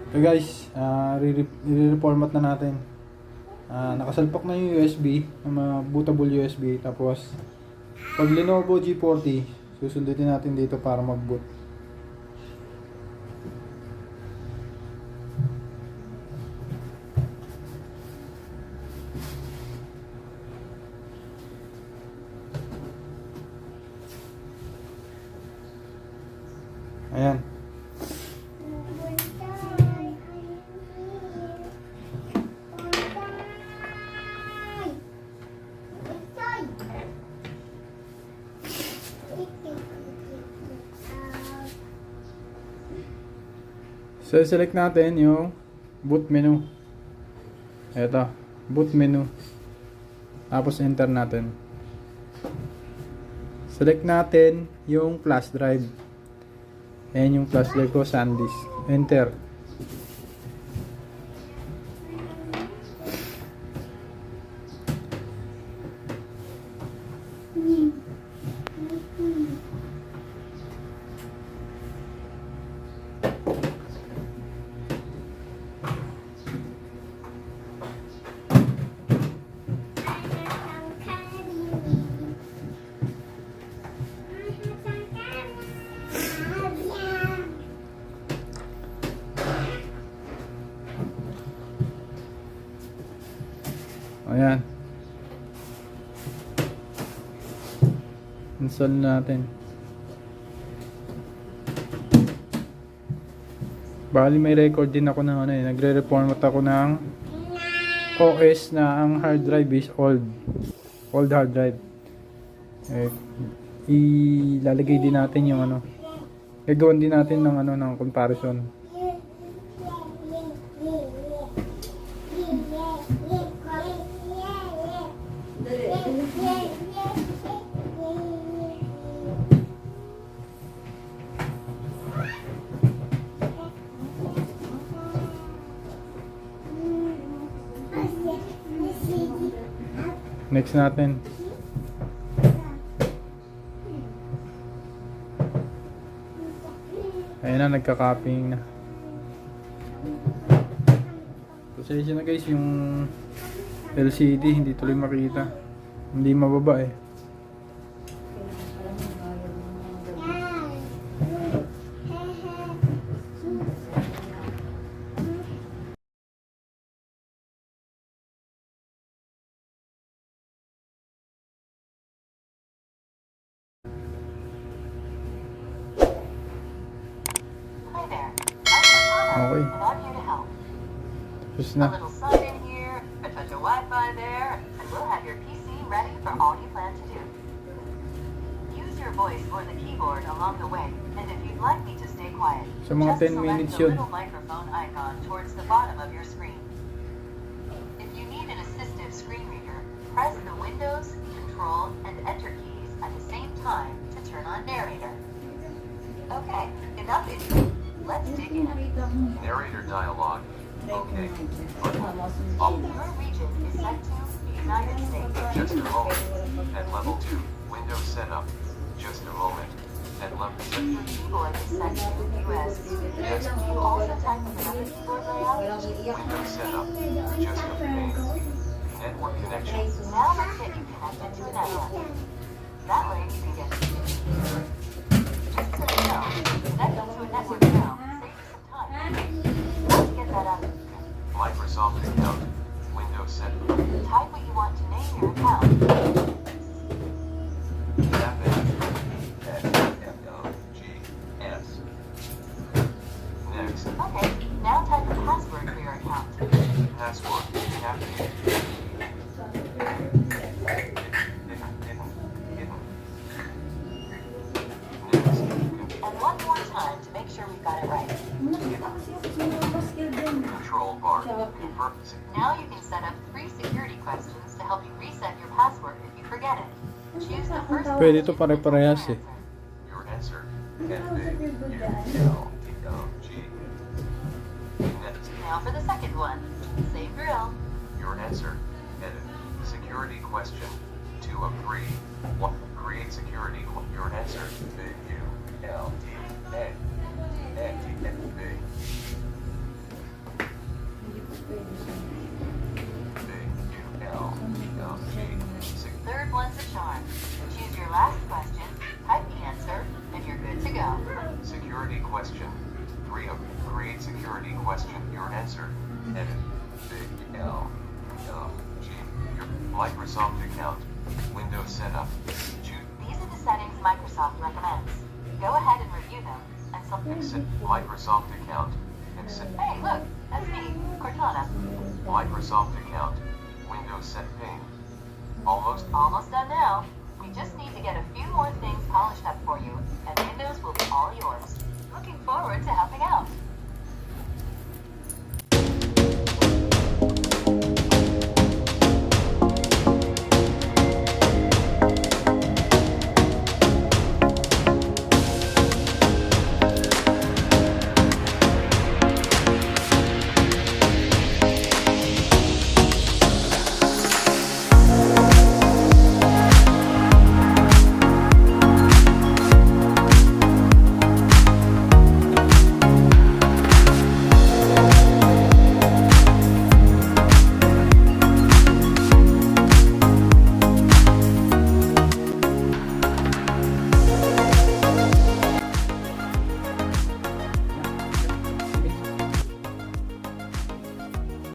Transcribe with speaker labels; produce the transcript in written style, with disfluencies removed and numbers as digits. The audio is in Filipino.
Speaker 1: Okay guys, i-reformat na natin. Nakasalpak na yung USB, yung mga bootable USB. Tapos, pag Lenovo G40, susundutin natin dito para mag-boot. Ayan. So, select natin yung boot menu. Ito, boot menu. Tapos, enter natin. Select natin yung flash drive. Ayan yung flash drive ko, SanDisk. Enter. Ayan. Install natin. Bali may record din ako ng ano eh. Nagre-reformat ako ng OS na ang hard drive is old. Old hard drive. Eh, ilalagay din natin yung ano. Gagawin din natin ng ano ng comparison. Next natin. Ayan na, nagka-copying na. Pasensya na guys, yung LCD hindi tuloy makita. Hindi mababa eh. Okay. Tapos na.
Speaker 2: A little sun in here, a touch of Wi-Fi there, and we'll have your PC ready for all you plan to do. Use your voice or the keyboard along the way, and if you'd like me to stay quiet,
Speaker 1: Sa mga
Speaker 2: just
Speaker 1: 10 minutes
Speaker 2: select the
Speaker 1: yun.
Speaker 2: little microphone icon towards the bottom of your screen. If you need an assistive screen reader, press the Windows, Control, and Enter keys at the same time to turn on narrator. Okay, enough intro. Let's dig in.
Speaker 3: Narrator dialogue. Okay.
Speaker 2: Your region is set to the United States.
Speaker 3: Just a moment. At level 2, Windows setup. Just a moment. At level
Speaker 2: Your keyboard is set to US.
Speaker 3: Yes.
Speaker 2: You also type with another keyboard layout.
Speaker 3: Windows setup. Just a moment. Network connection.
Speaker 2: Now let's get you connected to a network. That way you can get. Just so you know, connecting to a network now saves you some time. Let's get that up.
Speaker 3: Microsoft account. Windows setup.
Speaker 2: Type what you want to name your account.
Speaker 3: FNGS. Next.
Speaker 2: Okay, now type a password for your account.
Speaker 3: Password. Captain.
Speaker 2: And one more time to make sure we've got it right.
Speaker 3: Control bar. Confirm.
Speaker 2: Now you can set up 3 security questions to help you reset your password if you forget it. Choose the first
Speaker 1: Pwede ito pare-parehas eh.
Speaker 3: Your answer. Next.
Speaker 2: Now for the second one. Same drill.
Speaker 3: Your answer. Edit. Security question. 2 of 3. 1. Create security. Your answer. B-U-L-D-A. security question. Your answer. Edit. Big L. G. Your Microsoft account. Windows setup. Choose.
Speaker 2: These are the settings Microsoft recommends. Go ahead and review them and
Speaker 3: Accept Microsoft account. Accept.
Speaker 2: Hey, look, that's me, Cortana.
Speaker 3: Microsoft account. Windows set pane. Almost.
Speaker 2: Almost done now. We just need to get a few more things polished up for you, and Windows will be all yours. Looking forward to helping out.